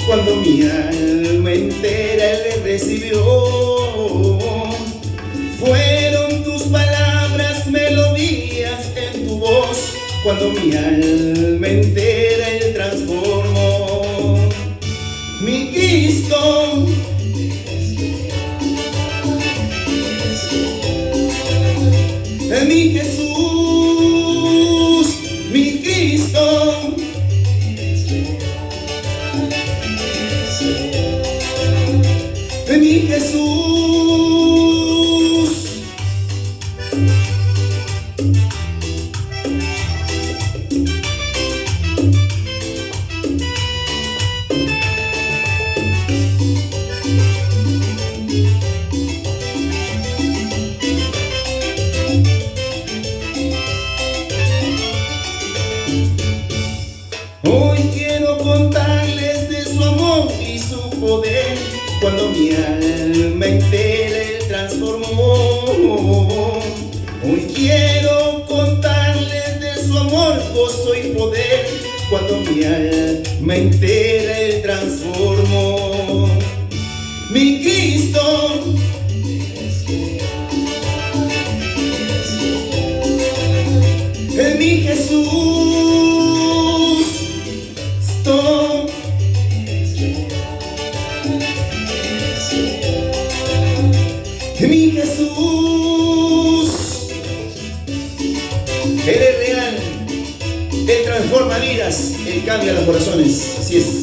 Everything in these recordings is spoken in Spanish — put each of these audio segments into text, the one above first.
cuando mi alma entera le recibió. Fueron tus palabras, melodías en tu voz, cuando mi alma entera él transformó. Mi Cristo, mi Jesús, mi Cristo, mi Jesús. Hoy quiero contarles de su amor y su poder, cuando mi alma entera él transformó. Hoy quiero contarles de su amor, gozo y poder, cuando mi alma entera él transformó. Mi Cristo, mi Jesús, stop. Mi Jesús, Él es real, Él transforma vidas, Él cambia los corazones, así es.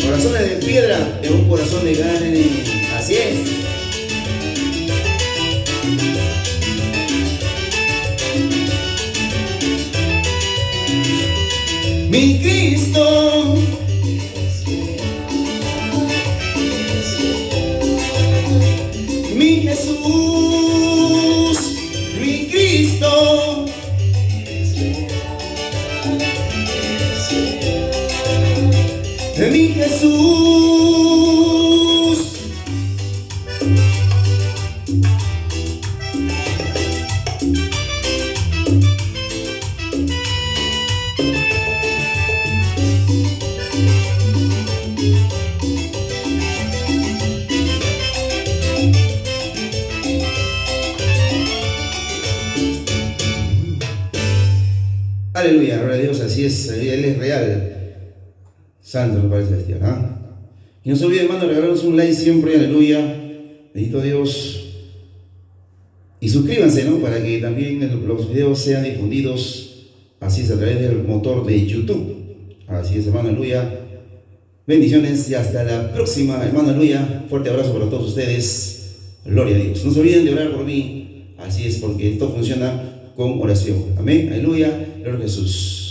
Corazones de piedra en un corazón de carne, así es. Mi Cristo, mi Jesús, mi Cristo, mi Jesús. Aleluya, gloria a Dios, así es, Él es real. Santo me parece celestial, ¿ah? Y no se olviden, hermano, regalarnos un like siempre, aleluya. Bendito Dios. Y suscríbanse, ¿no? Para que también los videos sean difundidos, así es, a través del motor de YouTube. Así es, hermano, aleluya. Bendiciones y hasta la próxima, hermano, aleluya. Fuerte abrazo para todos ustedes. Gloria a Dios. No se olviden de orar por mí. Así es, porque esto funciona con oración. Amén, aleluya. Gloria a Jesús.